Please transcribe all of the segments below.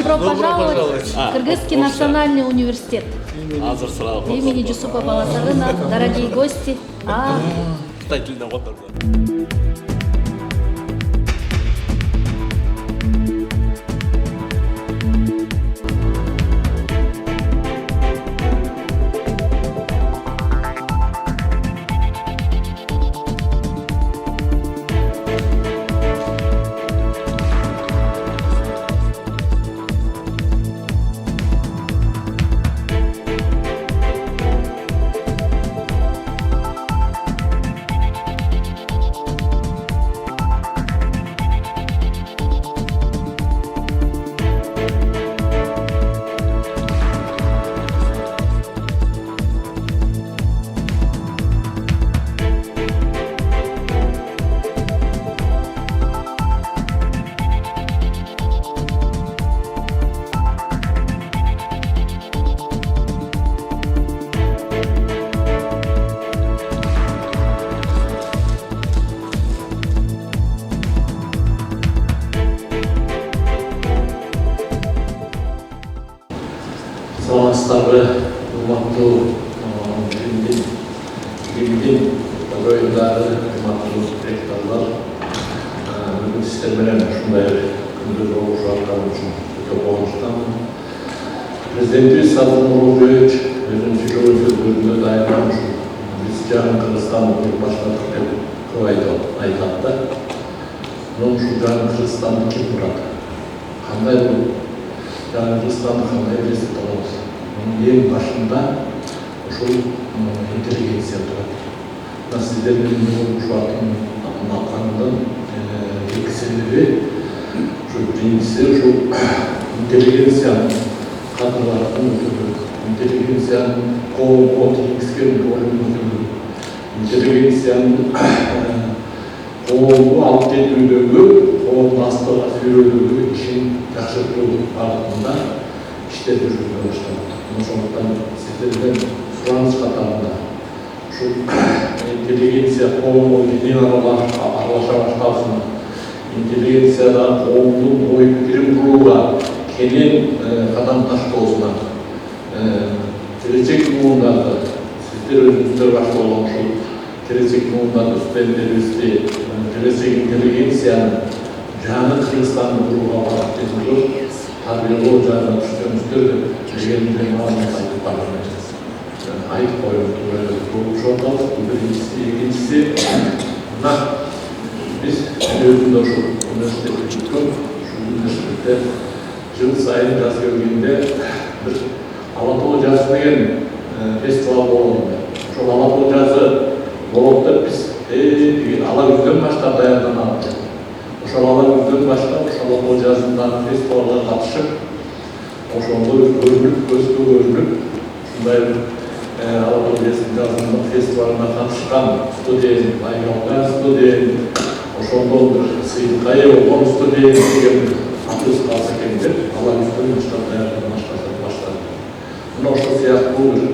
Добро пожаловать в Кыргызский национальный университет. Азыр сразу. Имени Жусупа Баласарына, дорогие гости. Қытай тілінде отыр. Саламатсыздарбы, урматтуу бийлигин райондагы урматтуу ректорлор, бүгүн сиздер менен ушундай күндө жолугушуп аткан үчүн өтө кубанычтамын. Президентибиз Садыр Нурулбекович өзүнүн сүйлөгөн сөздөрүндө дайыма биз жаңы Кыргызстанды куруп баштадык деп көп айтат да. Мына ушул жаңы Кыргызстанды ким курат? Кандай бул жаңы Кыргызстанды кандай элестете алабыз? Ең башында ушул интеллигенция турат. Мына сиздер менен жолугушуп аткандын эки себеби ушул биринчиси ушул интеллигенциянын кадрларынын өтөлүгү, интеллигенциянын коомго тийгизген ролунун өтөлүгү, интеллигенциянын коомду алып кетүүдөгү, коомду астыга сүйрөдөгү ишин жакшыртуу багытында иштер жүргүзүлө башталат. Ошондуктан сиздерден сураныч катарында ушул интеллигенция коомго кенен аралаша башталсын, интеллигенцияда коомдун ой пикирин курууга кенен кадам таштоосуна, келечек муундагы сиздер өзүңүздөр башталган ушул келечек муундагы студенттерибизди келечек интеллигенцияны жаңы Кыргызстанды курууга багыттуу тарбиялоо жагына түшкөнүздөр дегенден айтып барганбыз. Айтып коюп жолугушуп атабыз. Биринчиси, экинчиси мына биз өзүндө ушул университетте бүткөн, ушул университетте жыл сайын жаз келгенде бир ала тоо жазы деген фестиваль болот. Ошол ала тоо жазы болот деп биз ала күздөн баштап даярданабыз. Ошол ала күздөн баштап ошол ала тоо жазындагы фестивалга катышып, ошондо көрүнүп, көзгө көрүнүп, ушундай ала тоо жазындагы фестивалына катышкан студент, айналган студент, ошондо бир сыйынтка ээ болгон студент деген атыбыз калса экен деп ала күздөн баштап даярдана баштады. Мына ошол сыяктуу бир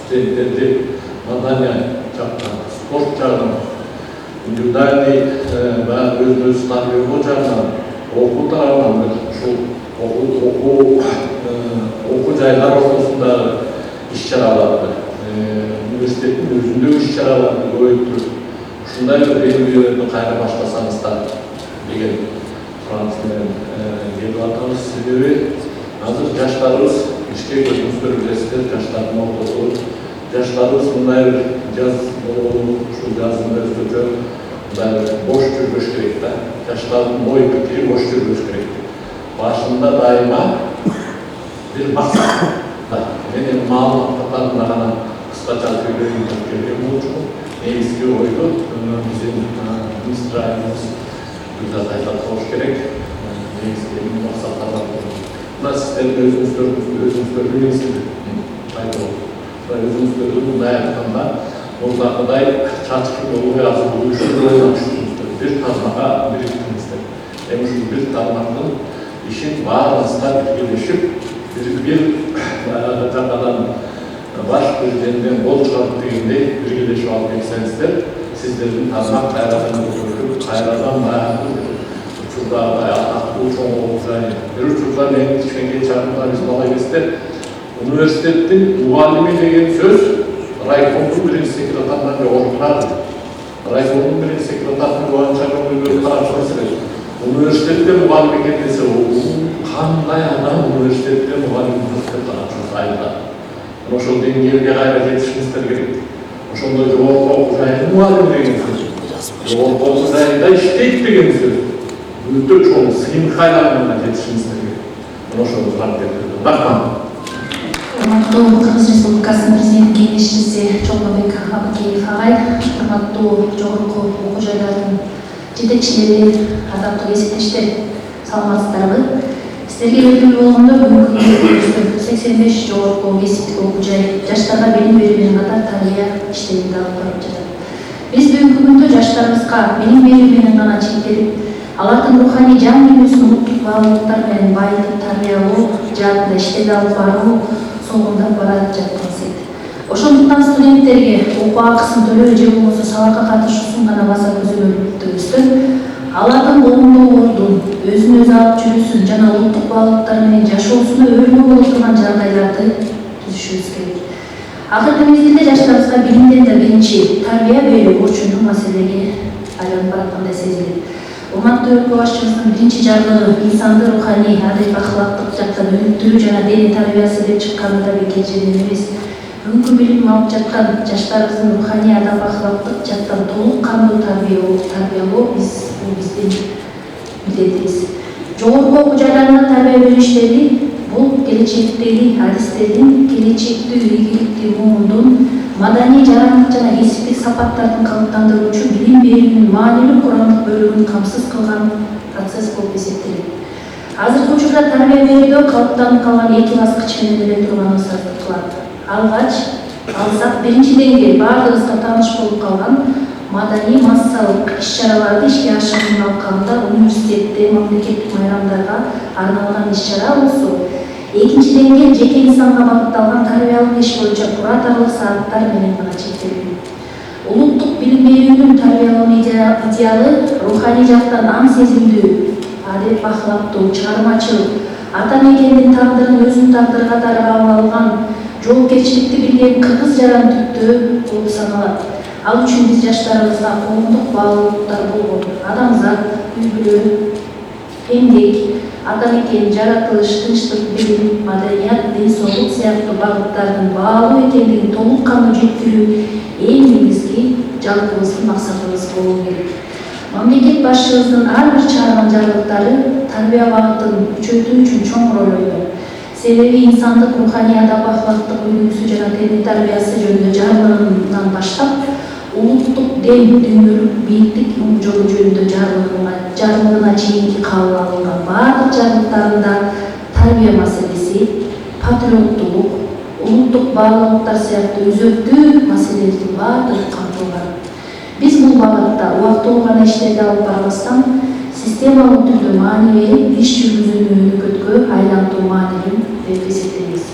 студенттерди маданий жактан, спорт жагынан, индивидуальный өзүн-өзү тарбиялоо жагынан, окуу тарабынан ушул окуу жайлар ортосундагы иш-чараларды, университеттин өзүндөгү иш-чараларды көбөйтүп, ушундай бир белгилерди кайра баштасаңыздар деген сураныч менен келип атабыз. Себеби азыр жаштарыбыз ишке өзүңүздөр билесиздер, жаштардын ортосу жаштарыбыз мындай бир жаз болобу, ушул жазында өзгөчө мындай бир бош жүрбөш керек да. Жаштардын ой пикири бош жүрбөш керек. Башында дайыма бир максат. Мен маалымат катарында гана кыскача сөйлөйүн деп келген болчумун. Негизги ойду биздин министр айыбыз Гүлзат айтат болуш керек. Негизги максаттар бар. Мына сиздер өзүңүздөр билесиздер. Өзүңүздөрдү мындай айтканда, мурдакыдай чачкы болбой азыр үчүн ойлонуштуңуздар. Бир тармакка бириктиңиздер. Эми ушул бир тармактын ишин баарыңызга биргелешип, бир жакадан баш президенттен кол чыгарып дегендей биргелешип алып келсеңиздер, сиздердин тармак кайрадан көтөрүлүп, кайрадан баягы учурдагы атактуу бул чоң окуучу. Бирок жылдар эң кичинекей чагында биз бала кезде университеттин мугалими деген сөз райкомдун биринчи секретарынан жогору турат. Райкомдун биринчи секретарынан боюнча көңүлгө карап көрсөңүз, университетте мугалим экен десе, кандай адам университетте мугалим деп карап айылда. Ошол деңгээлге кайра жетишибиздер керек. Ошондой жогорку окуу жайы мугалим деген сөз. Жогорку окуу жайында иштейт деген сөз. Өтө чоң сыйынтык айланына жетишибиздер керек. Ошону сурап берди. Рахмат. Урматтуу Кыргыз Республикасынын президент кеңешчиси Чолмонбек Абыкеев агай, урматтуу жогорку окуу жайлардын жетекчилери, атактуу кесиптештер, саламатсыздарбы? Сіздерге белгилүү болгондой, бүгүнкү күндө 85 жогорку кесиптик окуу жай жаштарга билим берүү менен катар тарбия иштерин алып барып жатат. Биз бүгүнкү күндө жаштарыбызга билим берүү менен гана чектелип, алардын руханий жан дүйнөсүн улуттук баалуулуктар менен байытып тарбиялоо жаатында иштерди алып баруу соңундап бара жаткансет. Ошондуктан студенттерге окуу акысын төлөө же болбосо сабакка катышуусун гана баса көзөмөлдөбөстөн, алардын коомдук өзүн өзү алып жүрүүсүн жана улуттук баалуулуктар менен жашоосуна өрнөк боло турган жагдайларды түзүшүбүз керек. Акыркы мезгилде жаштарыбызга билимден да биринчи тарбия берүү борчундуу маселеге айланып бараткандай сезилет. Урматтуу өлкө башчыбыздын биринчи жарлыгы инсанды руханий, адеп, ахлактык жактан өнүктүрүү жана дене тарбиясы деп чыкканы да бекер жерден эмес. Бүгүнкү билим алып жаткан жаштарыбыздын руханий, адап, ахлактык жактан толук кандуу тарбиялоо биздин милдетибиз. Жогорку окуу жайларында тарбия берүү иштери бул келечектеги адистердин, келечектүү ийгиликтүү муундун, маданий, жарандык жана кесиптик сапаттардын калыптандыруучу билим берүүнүн маанилүү курамдык бөлүгүн камсыз кылган процесс болуп эсептелет. Азыркы учурда тарбия берүүдө калыптанып калган эки баскыч менен эле турганыбыз артыкталат. Алгач алсак биринчи деңгээл баардыгыбызга тааныш болуп калган маданий массалык иш-чараларды ишке ашырууну алкагында университетте мамлекеттик майрамдарга арналган иш-чара болсо, экинчи деңгээл жеке инсанга багытталган тарбиялык иш боюнча кураторлук сааттар менен гана чектелген. Улуттук билим берүүнүн тарбиялоо идеалы руханий жактан аң сезимдүү, адеп, ахлактуу, чыгармачыл, ата мекендин тагдырын өзүнүн тагдыры катары кабыл алган, жоопкерчиликти билген кыргыз жарандыктөө болуп саналат. Ал үчүн биз жаштарыбызга коомдук баалуулуктар болгон адамзат, үй-бүлө, эмгек, ата мекен, жаратылыш, тынчтык, билим, маданият, ден соолук сыяктуу багыттардын баалуу экендигин толук кандуу жеткирүү эң негизги жалпыбыздын максатыбыз болуу керек. Мамлекет башчыбыздын ар бир чыгарган жарлыктары тарбия багытын күчөтүү үчүн чоң роль ойнойт. Себеби инсандык руханий, адап, ахлактык өнүгүүсү жана дене тарбиясы жөнүндө жарлыгынан баштап, улуттук ден дүйнөлүк бийиктик жолу жөнүндө жарлыгына чейинки кабыл алынган баардык жарлыктарында тарбия маселеси, патриоттулук, улуттук баалуулуктар сыяктуу өзөктүү маселелердин баардыгы камтылган. Биз бул багытта убактылуу гана иштерди алып барбастан, системалык түрдө маани берип, иш жүргүзүүнү өнөкөткө айлантуу маанилүү деп эсептейбиз.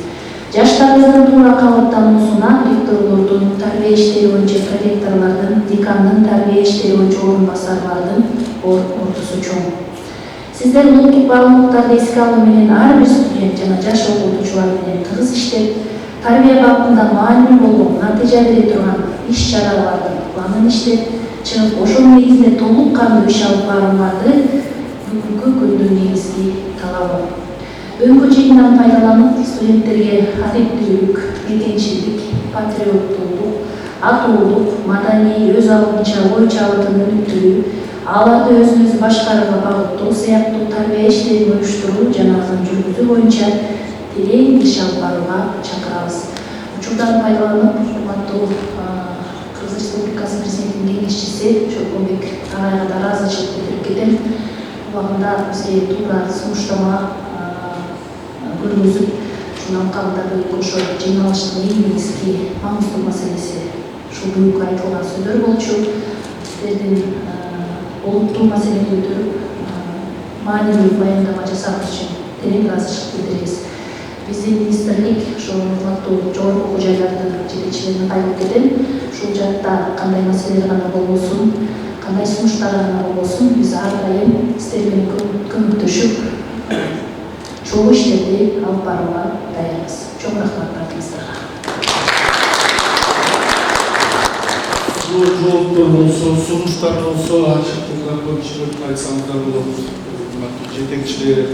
Жаштарыбыздын туура кабылдануусуна ректорлордун, тарбия иштери боюнча проректорлордун, декандын, тарбия иштери боюнча орун басарлардын ордусу чоң. Сиздер улуттук баалуулуктарды эске алуу менен ар бир студент жана жаш окутуучулар менен тыгыз иштеп, тарбия багытында маанилүү болгон, натыйжа бере турган иш-чаралардын планын иштеп чыгып, ошол негизинде толук кандуу иш алып барууңарды бүгүнкү күндүн негизги талабы. Бүгүнкү жыйындан пайдаланып, студенттерге адептүүлүк, мекенчилик, патриоттуулук, атуулук, маданий, өз алдынча ой чабытын өнүктүрүү, аларды өзүн өзү башкарууга багыттоо сыяктуу тарбия иштерин уюштуруу жана жүргүзүү боюнча терең иш алып барууга чакырабыз. Учурдан пайдаланып, урматтуу Кыргыз Республикасы президентинин кеңешчиси Чолмонбек агайга да ыраазычылык билдирип кетем. Убагында бизге туура сунуштама көргөзүп, ушунун алкагында ошол жыйналыштын эң негизги маңыздуу маселеси ушул бүгүнкү айтылган сөздөр болчу. Сиздердин олуттуу маселени көтөрүп, маанилүү баяндама жасаган үчүн терең ыраазычылык билдиребиз. Биздин министрлик ошол урматтуу жогорку окуу жайлардын жетекчилерине кайрылып кетем. Ушул жакта кандай маселелер гана болбосун, кандай сунуштар гана болбосун, болсун. Биз ар дайым сиздер менен көмөктөшүп чогуу иштерди алып барууга даярбыз. Чоң рахмат бардыгыңыздарга. Жооптор болсо, сунуштар болсо, ачыктыкта көпчүлүк айтсаңыздар болот. Жетекчилер.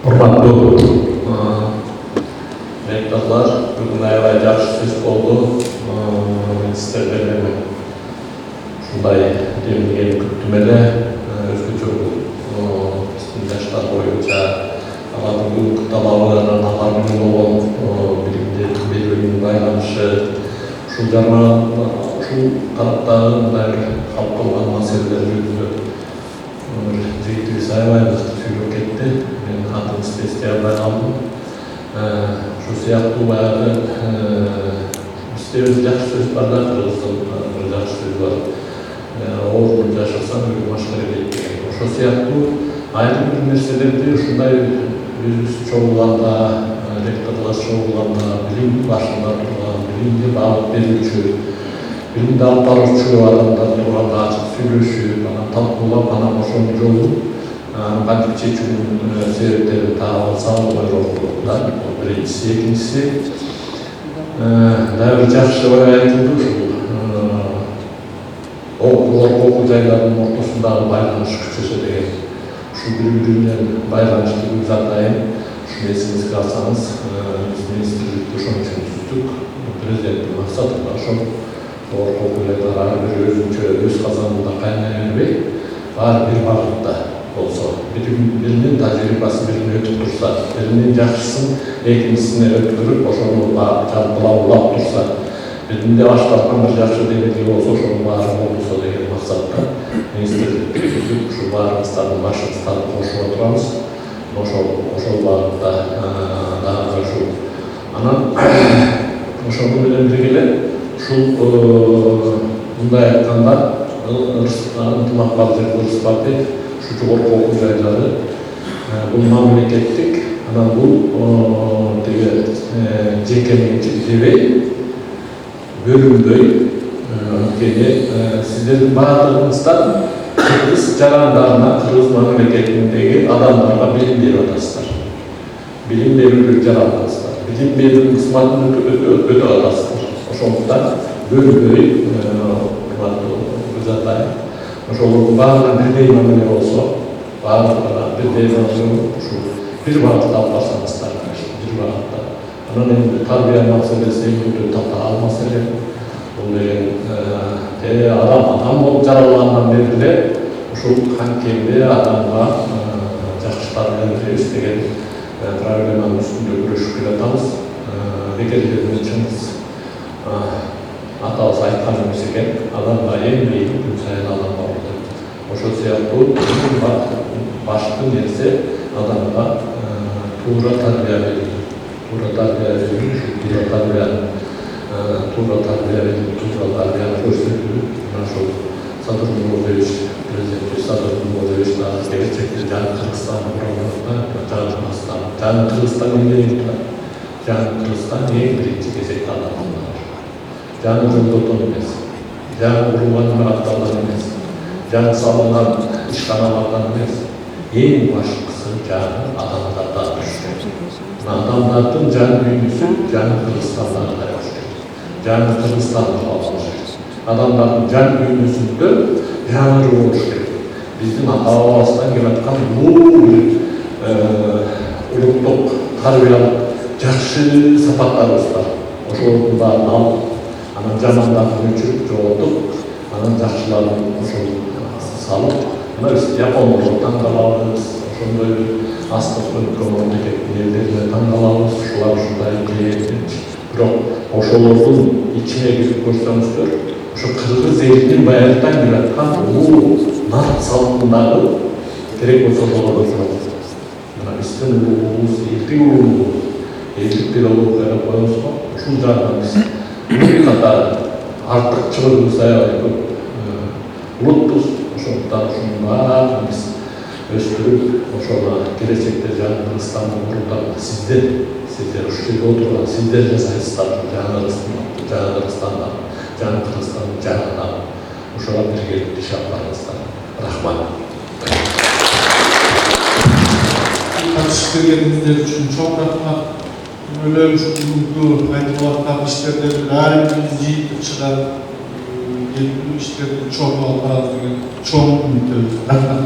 Hormatlı mektarlar, bugün ayrıca yaxşı söz oldu. Sizlerden şunday demligen kütümede özgücü bizim yaşlar boyunca alanın kıtalalarının alanın olan bilimde belirgin baylanışı şu taraftan halk olan meseleler yüzü zeytini saymayız tüylük etti. Adımız testiyerden aldım. Şu siyahlı bayağı üstevimiz yaxşı söz barda kırılsın, bir yaxşı söz var. Oğuzun yaşasan öyle başları değil. Şu siyahlı ayrı bir meselelerde şunday yüzüstü çoğulanda, rektorlar çoğulanda, bilim başında duran, bilimde bağlı verilçi, bilimde alıp barışçı adamlar duran açık söyleşi, bana tatlıla, bana hoşumcu oldu. Bandik çeçiminin sebepleri sağlığı yolculuklar, birincisi, ikincisi daha bir yaxşı ayetildi o okul jaylarının ortasındağı baylanış küçüsü деген şu birbirinden baylanıştığımız atayın şu mesinizi alsanız biz ministerlikte şunun için tuttuk prezidentin maksadı var şu okul jaylara bir özünçe öz kazanında kaynayan var bir bağlıkta olsa, birinin tecrübesi birini ötüp dursa, birinin yaxşısın, ikincisini ötürüp, oşonu bulavulap dursa, birinin de başlardan bir yaxşı demediği olsa, oşonu varım olursa деген maksatta, ministerlik tutup, şu varımızların başımızdan hoşu oturamız, oşu varımda daha da şu, anan, oşonu bilen birgeyle, şu, bunday aytkanda, ıntılak bazı ırыс бар deyip, şu çoğurku okul jayları, bu memleketlik, ana bu cekemençik debey, bölümdöy, sizlerin bağlılığınızdan Kırgız jalanlarına, Kırgız memleketindeki adamlarla bilim verir adasılar. Bilim verir jalanlarısılar. Bilim verir kısmatını öde adasılar. O şoğuzdan bölümdöy, özetlayın. Oşoluk bağlı bir deyimamene olsa, bağlı bir deyimamene şu bir vakitte alparsanızlar, bir vakitte. Onun için tarbiye meselesi, tatlı al mesele. Adam olup jaralığından beri de şu hankemde adamla yaxşı tarbiye istegen problemanın üstünde görüşüp kelatamiz. Bekerlerimiz için atağız aytkan emas eken, adamga en meyli gün sayın adam var. Oşo siyahlı başlı nerse adamga tuğra tarbiye verildi. Tuğra tarbiye verildi, şu tuğra tarbiye verildi, tuğra tarbiyeni gösterdi. Şu Sadır Nurulevich, Prezidenti Sadır Nurulevich daha gelecektir. Canı Kırgızstan'ın programında, Canı Kırgızstan'ın Canı Kırgızstan'ın en birinci gezekli adamlar. Canı Zıldoton emes, Canı Uruma'nın aktarları emes, Canı salınan işkanalardan emes, en başlısı canı adamlardan düşüyor. Adamların can büyümüsü canı Kırgızistan'dan düşüyor. Canı Kırgızistan'dan oluşuyor. Adamların can büyümüsünde canı oluşuyor. Bizim Ağustan yaratkan bu ulutluk, tarbiyalıq, жақсы сапаттарыбыз бар. Ошолордун баарын алып, анан жамандарын өчүрүп жооптуп, анан жакшыларын ошол салып, мына биз Жапондорду таңдалабыз, ошондой астык мемлекеттин элдерине таңдалабыз, ушулар ушундай бирок ошолордун ичине кирип көрсөңүздөр, ошо кыргыз элинин баягыдан келаткан улуу нарт салымындагы керек болсо ошолордон сурабыз. Біздің ұлымыз, елдің ұлымыз, елдіктер ұлы қайрап қойымыз ба, ұшыл жағынан біз қатар артықшылығымыз көп ұлытпыз, ошондықтан ушунун баарын биз өстүрүп, ошоға келечекте жаңы Кыргызстандын курултап сиздер ушул жерде отурган сиздер жасайсыздар жаңы Кыргызстандан, жаңы Кыргызстандын жагынан ошого биргеликте иш алып барыңыздар. Рахмат. Katışık vergenizler için çok rahmat. Öyle бүгүнкү айтылып аткан иштерде баарыбыз жыйынтык чыгарып, işlerden çok alып барабыз деген чоң үмүттөбүз. Рахмат.